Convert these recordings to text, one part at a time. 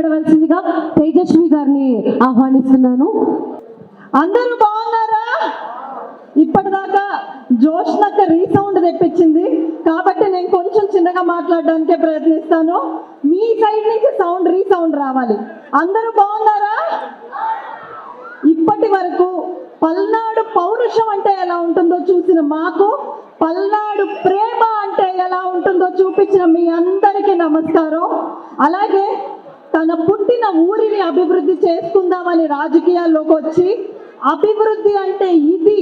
మాట్లాడవలసిందిగా తేజస్వి గారిని ఆహ్వానిస్తున్నాను. అందరూ బాగున్నారా? ఇప్పటిదాకా జోష్నక్క రీసౌండ్ తెప్పించింది కాబట్టి నేను కొంచెం చిన్నగా మాట్లాడడానికే ప్రయత్నిస్తాను. మీ సైడ్ నుంచి రీసౌండ్ రావాలి. అందరూ బాగున్నారా? ఇప్పటి వరకు పల్నాడు పౌరుషం అంటే ఎలా ఉంటుందో చూసిన మాకు, పల్నాడు ప్రేమ అంటే ఎలా ఉంటుందో చూపించిన మీ అందరికీ నమస్కారం. అలాగే తన పుట్టిన ఊరిని అభివృద్ధి చేసుకుందామని రాజకీయాల్లోకి వచ్చి అభివృద్ధి అంటే ఇది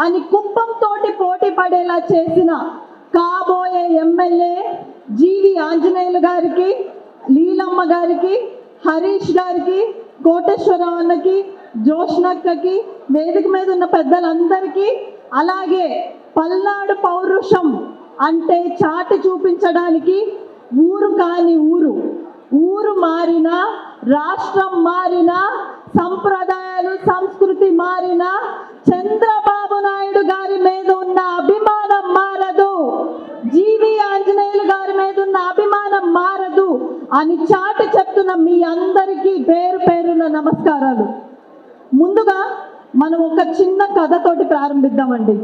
అని కుప్పంతోటి పోటీ పడేలా చేసిన కాబోయే ఎమ్మెల్యే జీవి ఆంజనేయులు గారికి, లీలమ్మ గారికి, హరీష్ గారికి, కోటేశ్వరరావు అన్నకి, జోష్నక్కకి, వేదిక మీద ఉన్న పెద్దలందరికీ, అలాగే పల్నాడు పౌరుషం అంటే చాటి చూపించడానికి ఊరు కాని ఊరు మారినా, రాష్ట్రం మారినా, సంప్రదాయాలు సంస్కృతి మారినా చంద్రబాబు నాయుడు గారి మీద ఉన్న అభిమానం మారదు, జీవి ఆంజనేయులు గారి మీద ఉన్న అభిమానం మారదు అని చాటి చెప్తున్న మీ అందరికీ పేరు పేరున నమస్కారాలు. ముందుగా మనం ఒక చిన్న కథతోటి ప్రారంభిద్దామండి.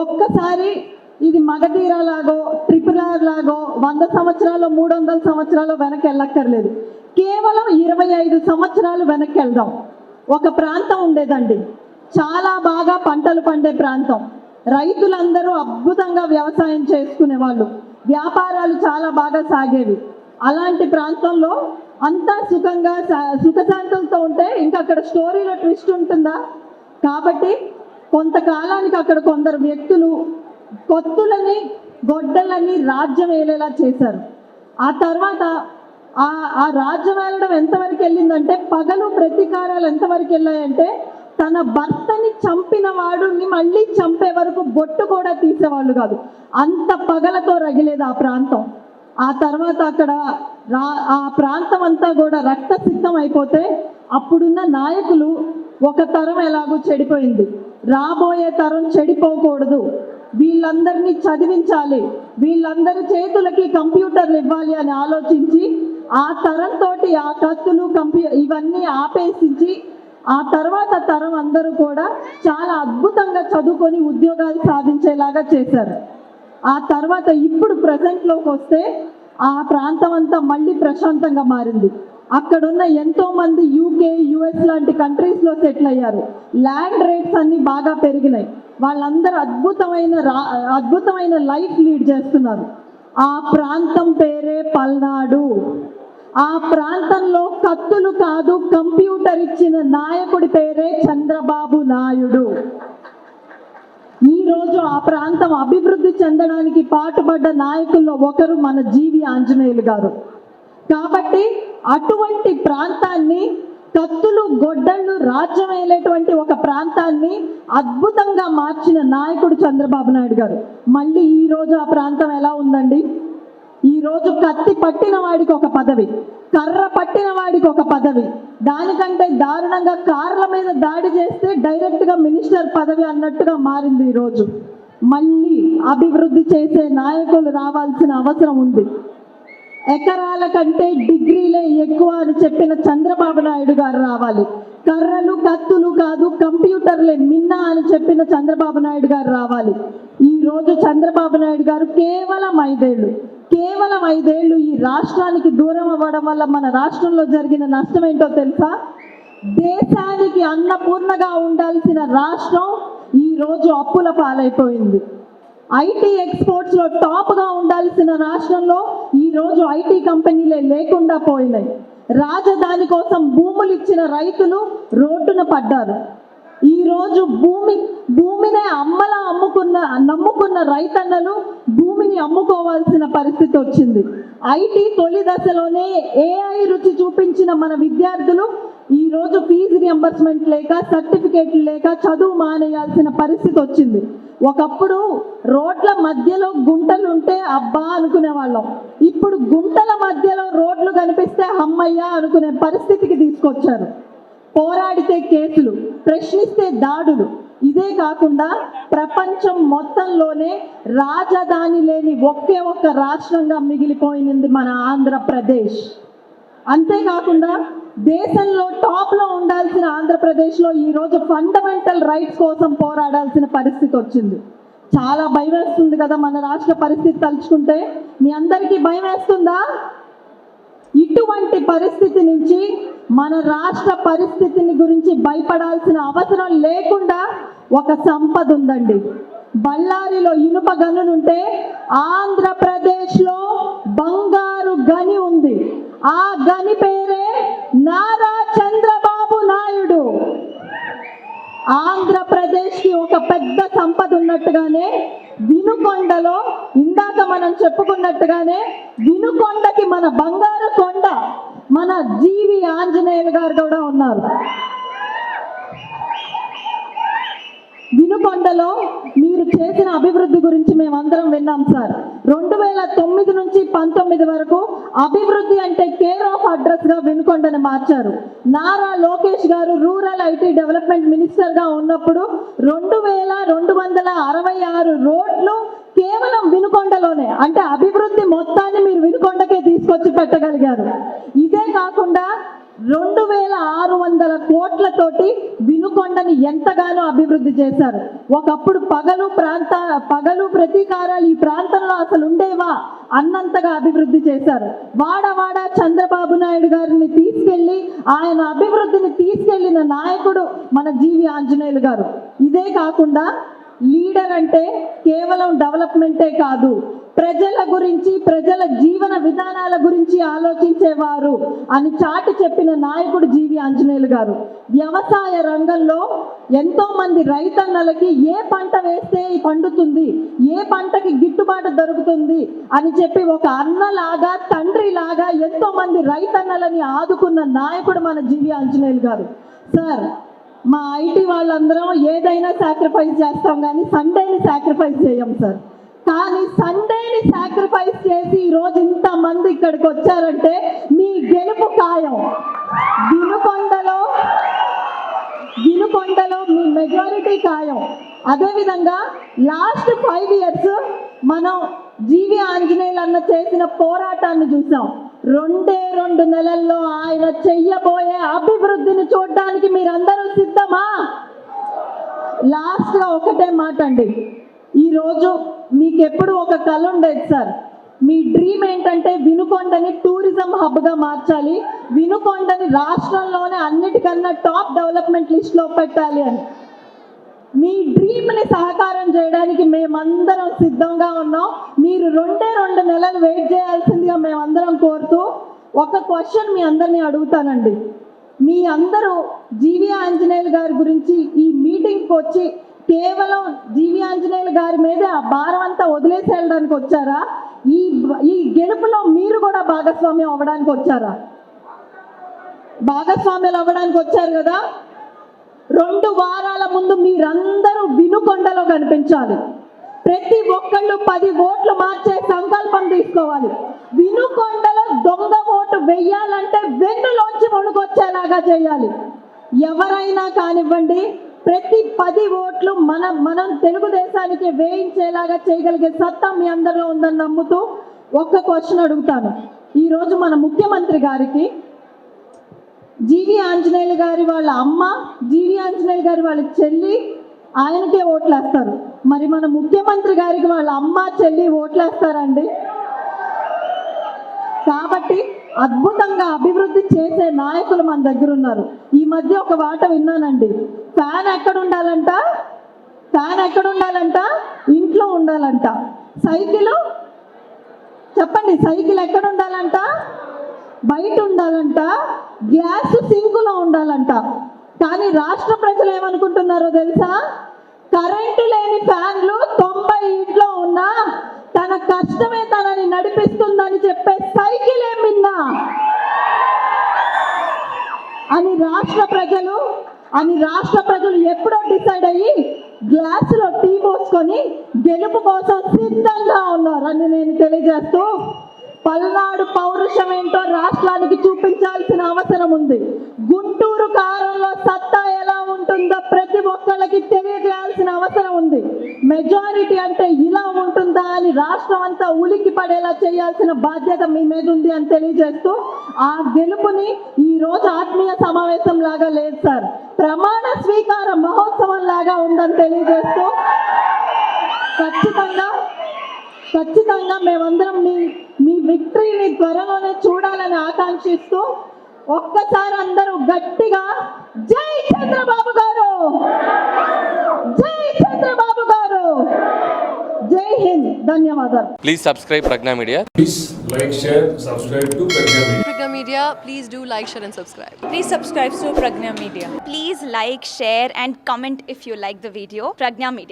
ఒక్కసారి ఇది మగధీర లాగో, ట్రిపుల్ ఆర్ లాగో 100 సంవత్సరాలు 300 సంవత్సరాలు వెనక్కి వెళ్ళక్కర్లేదు. కేవలం 25 సంవత్సరాలు వెనక్కి వెళ్దాం. ఒక ప్రాంతం ఉండేదండి, చాలా బాగా పంటలు పండే ప్రాంతం. రైతులందరూ అద్భుతంగా వ్యవసాయం చేసుకునేవాళ్ళు, వ్యాపారాలు చాలా బాగా సాగేవి. అలాంటి ప్రాంతంలో అంతా సుఖశాంతులతో ఉంటే ఇంకా అక్కడ స్టోరీలో ట్విస్ట్ ఉంటుందా? కాబట్టి కొంతకాలానికి అక్కడ కొందరు వ్యక్తులు కొత్తులని, గొడ్డలని రాజ్యం ఏలేలా చేశారు. ఆ తర్వాత ఆ రాజ్యం ఏలడం ఎంతవరకు వెళ్ళిందంటే, పగలు ప్రతీకారాలు ఎంతవరకు వెళ్ళాయంటే, తన భర్తని చంపిన వాడిని మళ్ళీ చంపే వరకు బొట్టు కూడా తీసేవాళ్ళు కాదు, అంత పగలతో రగిలేది ఆ ప్రాంతం. ఆ తర్వాత అక్కడ ఆ ప్రాంతం అంతా కూడా రక్తసిద్ధం అయిపోతే అప్పుడున్న నాయకులు ఒక తరం ఎలాగో చెడిపోయింది, రాబోయే తరం చెడిపోకూడదు, వీళ్ళందరినీ చదివించాలి, వీళ్ళందరి చేతులకి కంప్యూటర్లు ఇవ్వాలి అని ఆలోచించి ఆ తరంతో ఆ కత్తులు ఇవన్నీ ఆపేసించి ఆ తర్వాత తరం అందరూ కూడా చాలా అద్భుతంగా చదువుకొని ఉద్యోగాలు సాధించేలాగా చేశారు. ఆ తర్వాత ఇప్పుడు ప్రజెంట్లోకి వస్తే ఆ ప్రాంతం అంతా మళ్ళీ ప్రశాంతంగా మారింది. అక్కడున్న ఎంతో మంది UK, US లాంటి కంట్రీస్లో సెటిల్ అయ్యారు. ల్యాండ్ రేట్స్ అన్ని బాగా పెరిగినాయి. వాళ్ళందరూ అద్భుతమైన లైఫ్ లీడ్ చేస్తున్నారు. ఆ ప్రాంతం పేరే పల్నాడు. ఆ ప్రాంతంలో కత్తులు కాదు, కంప్యూటర్ ఇచ్చిన నాయకుడి పేరే చంద్రబాబు నాయుడు. ఈరోజు ఆ ప్రాంతం అభివృద్ధి చెందడానికి పాటుపడ్డ నాయకుల్లో ఒకరు మన జీవి ఆంజనేయులు గారు. కాబట్టి అటువంటి ప్రాంతాన్ని, కత్తులు గొడ్డళ్ళు రాజ్యం వేలేటువంటి ఒక ప్రాంతాన్ని అద్భుతంగా మార్చిన నాయకుడు చంద్రబాబు నాయుడు గారు. మళ్ళీ ఈరోజు ఆ ప్రాంతం ఎలా ఉందండి? ఈరోజు కత్తి పట్టిన వాడికి ఒక పదవి, కర్ర పట్టిన వాడికి ఒక పదవి, దానికంటే దారుణంగా కార్ల మీద దాడి చేస్తే డైరెక్ట్గా మినిస్టర్ పదవి అన్నట్టుగా మారింది. ఈరోజు మళ్ళీ అభివృద్ధి చేసే నాయకులు రావాల్సిన అవసరం ఉంది. ఎకరాల కంటే డిగ్రీలే ఎక్కువ అని చెప్పిన చంద్రబాబు నాయుడు గారు రావాలి. కర్రలు కత్తులు కాదు, కంప్యూటర్లే మిన్నా అని చెప్పిన చంద్రబాబు నాయుడు గారు రావాలి. ఈరోజు చంద్రబాబు నాయుడు గారు కేవలం 5 ఏళ్ళు ఈ రాష్ట్రానికి దూరం అవ్వడం వల్ల మన రాష్ట్రంలో జరిగిన నష్టం ఏంటో తెలుసా? దేశానికి అన్నపూర్ణగా ఉండాల్సిన రాష్ట్రం ఈరోజు అప్పుల పాలైపోయింది. IT ఎక్స్పోర్ట్స్లో టాప్గా ఉండాల్సిన రాష్ట్రంలో ఈరోజు IT కంపెనీలే లేకుండా పోయినాయి. రాజధాని కోసం భూములు ఇచ్చిన రైతులు రోడ్డున పడ్డారు. ఈరోజు భూమినే నమ్ముకున్న రైతన్నలు భూమిని అమ్ముకోవాల్సిన పరిస్థితి వచ్చింది. IT తొలి దశలోనే AI రుచి చూపించిన మన విద్యార్థులు ఈరోజు ఫీజు రియంబర్స్మెంట్ లేక, సర్టిఫికేట్లు లేక చదువు మానేయాల్సిన పరిస్థితి వచ్చింది. ఒకప్పుడు రోడ్ల మధ్యలో గుంటలు ఉంటే అబ్బా అనుకునే వాళ్ళం, ఇప్పుడు గుంటల మధ్యలో రోడ్లు కనిపిస్తే అమ్మయ్య అనుకునే పరిస్థితికి తీసుకొచ్చారు. పోరాడితే కేసులు, ప్రశ్నిస్తే దాడులు. ఇదే కాకుండా ప్రపంచం మొత్తంలోనే రాజధాని లేని ఒకే ఒక్క రాష్ట్రంగా మిగిలిపోయింది మన ఆంధ్రప్రదేశ్. అంతేకాకుండా దేశంలో టాప్లో ఉండాల్సిన ఆంధ్రప్రదేశ్లో ఈరోజు ఫండమెంటల్ రైట్స్ కోసం పోరాడాల్సిన పరిస్థితి వచ్చింది. చాలా భయం వేస్తుంది కదా మన రాష్ట్ర పరిస్థితి తలుచుకుంటే. మీ అందరికీ భయం వేస్తుందా? ఇటువంటి పరిస్థితి నుంచి మన రాష్ట్ర పరిస్థితిని గురించి భయపడాల్సిన అవసరం లేకుండా ఒక సంపద ఉందండి. బళ్ళారిలో ఇనుప గనులుంటే ఆంధ్రప్రదేశ్లో బంగారు గని ఉంది. ఆ గని పేరే నారా చంద్రబాబు నాయుడు. ఆంధ్రప్రదేశ్కి ఒక పెద్ద సంపద ఉన్నట్టుగానే వినుకొండలో ఇందాక మనం చెప్పుకున్నట్టుగానే వినుకొండకి మన బంగారు కొండ మన జీవి ఆంజనేయులు గారు కూడా ఉన్నారు. వినుకొండలో మీరు చేసిన అభివృద్ధి గురించి మేమందరం విన్నాం సార్. 2009 నుంచి 19 వరకు అభివృద్ధి అంటే కేర్ ఆఫ్ అడ్రస్ గా వినుకొండని మార్చారు. నారా లోకేష్ గారు రూరల్ ఐటీ డెవలప్మెంట్ మినిస్టర్ గా ఉన్నప్పుడు 2266 రోడ్లు కేవలం వినుకొండలోనే, అంటే అభివృద్ధి మొత్తాన్ని మీరు వినుకొండకే తీసుకొచ్చి పెట్టగలిగారు. ఇదే కాకుండా 2600 కోట్లతోటి వినుకొండని ఎంతగానో అభివృద్ధి చేశారు. ఒకప్పుడు పగలు ప్రతీకారాలు ఈ ప్రాంతంలో అసలు ఉండేవా అన్నంతగా అభివృద్ధి చేశారు. వాడవాడ చంద్రబాబు నాయుడు గారిని తీసుకెళ్లి ఆయన అభివృద్ధిని తీసుకెళ్లిన నాయకుడు మన జీవి ఆంజనేయులు గారు. ఇదే కాకుండా లీడర్ అంటే కేవలం డెవలప్మెంటే కాదు, ప్రజల గురించి ప్రజల జీవన విధానాల గురించి ఆలోచించేవారు అని చాటి చెప్పిన నాయకుడు జీవి ఆంజనేయులు గారు. వ్యవసాయ రంగంలో ఎంతో మంది రైతన్నలకి ఏ పంట వేస్తే పండుతుంది, ఏ పంటకి గిట్టుబాటు దొరుకుతుంది అని చెప్పి ఒక అన్నలాగా తండ్రిలాగా ఎంతో మంది రైతన్నలని ఆదుకున్న నాయకుడు మన జీవి ఆంజనేయులు గారు. సార్, మా ఐటీ వాళ్ళందరం ఏదైనా సాక్రిఫైస్ చేస్తాం కానీ సండేని సాక్రిఫైస్ చేయం సార్. కానీ సండేని సాక్రిఫైస్ చేసి ఈరోజు ఇంతమంది ఇక్కడికి వచ్చారంటే మీ గెలుపు ఖాయం. వినుకొండలో మీ మెజారిటీ ఖాయం. అదేవిధంగా లాస్ట్ 5 years మనం జీవి ఆంజనేయులు అన్న చేసిన పోరాటాన్ని చూసాం. 2 నెలల్లో ఆయన చెయ్యబోయే అభివృద్ధిని చూడడానికి మీరందరూ సిద్ధమా? లాస్ట్గా ఒకటే మాట అండి, ఈరోజు మీకు ఎప్పుడు ఒక కళ ఉండేది సార్. మీ డ్రీమ్ ఏంటంటే వినుకొండని టూరిజం హబ్గా మార్చాలి, వినుకొండని రాష్ట్రంలోనే అన్నిటికన్నా టాప్ డెవలప్మెంట్ లిస్ట్లో పెట్టాలి అని. మీ డ్రీమ్ని సహకారం చేయడానికి మేమందరం సిద్ధంగా ఉన్నాం. మీరు 2 నెలలు వెయిట్ చేయాల్సిందిగా మేమందరం కోరుతూ ఒక క్వశ్చన్ మీ అందరినీ అడుగుతానండి. మీ అందరూ జీవి ఆంజనేయులు గారి గురించి ఈ మీటింగ్కి వచ్చి కేవలం జీవి ఆంజనేయులు గారి మీదే ఆ భారం అంతా వదిలేసి వెళ్ళడానికి వచ్చారా? ఈ గెలుపులో మీరు కూడా భాగస్వామ్యం అవ్వడానికి వచ్చారా? భాగస్వామ్యాలు అవ్వడానికి వచ్చారు కదా. 2 వారాల ముందు మీరందరూ వినుకొండలో కనిపించాలి. ప్రతి ఒక్కళ్ళు 10 ఓట్లు మార్చే సంకల్పం తీసుకోవాలి. వినుకొండలో దొంగ ఓటు వెయ్యాలంటే వెన్నులోంచి వణుకొచ్చేలాగా చేయాలి. ఎవరైనా కానివ్వండి, ప్రతి 10 ఓట్లు మనం తెలుగుదేశానికి వేయించేలాగా చేయగలిగే సత్తా మీ అందరిలో ఉందని నమ్ముతూ ఒక్క క్వశ్చన్ అడుగుతాను. ఈరోజు మన ముఖ్యమంత్రి గారికి జీవి ఆంజనేయులు గారి వాళ్ళ అమ్మ, జీవి ఆంజనేయులు గారి వాళ్ళ చెల్లి ఆయనకే ఓట్లేస్తారు. మరి మన ముఖ్యమంత్రి గారికి వాళ్ళ అమ్మ చెల్లి ఓట్లేస్తారండి. కాబట్టి అద్భుతంగా అభివృద్ధి చేసే నాయకులు మన దగ్గర ఉన్నారు. ఈ మధ్య ఒక మాట విన్నానండి, ఫ్యాన్ ఎక్కడ ఉండాలంట? ఇంట్లో ఉండాలంట. సైకిల్ చెప్పండి, సైకిల్ ఎక్కడ ఉండాలంట? బయట ఉండాలంట. గ్యాస్ సింకులో ఉండాలంట. కానీ రాష్ట్ర ప్రజలు ఏమనుకుంటున్నారో తెలుసా? కరెంటు లేని ఫ్యాన్లు 90 ఇంట్లో ఉన్నా తన కష్టమే తనని నడిపిస్తుందని చెప్పే సైకిల్ ఏమిన్నా అని రాష్ట్ర ప్రజలు ఎప్పుడో డిసైడ్ అయ్యి గ్లాసులో టీ పోసుకొని గెలుపు కోసం సిద్ధంగా ఉన్నారు అని నేను తెలియజేస్తూ పల్నాడు పౌరుషం ఏంటో రాష్ట్రానికి చూపించాల్సిన అవసరం ఉంది. గుంటూరు కారంలో సత్తా ఎలా ఉంటుందో ప్రతి ఒక్కళ్ళకి తెలియజేయాల్సిన అవసరం ఉంది. మెజారిటీ అంటే ఇలా ఉంటుందా అని రాష్ట్రం అంతా ఉలికి పడేలా చేయాల్సిన బాధ్యత మీ మీద ఉంది అని తెలియజేస్తూ, ఆ గెలుపుని ఈ రోజు ఆత్మీయ సమావేశం లాగా లేదు సార్, ప్రమాణ స్వీకార మహోత్సవం లాగా ఉందని తెలియజేస్తూ, ఖచ్చితంగా మేమందరం మీ విక్టరీని త్వరలోనే చూడాలని ఆకాంక్షిస్తూ, ఒక్కసారి అందరూ గట్టిగా జై చంద్రబాబు గారు, జై చంద్రబాబు గారు, జై హింద్. ధన్యవాదాలు. Please subscribe Pragna Media. Please like, share, subscribe to Pragna Media. Pragna Media, please do like, share and subscribe. Please subscribe to Pragna Media. Please like, share and comment if you like the video. Pragna Media.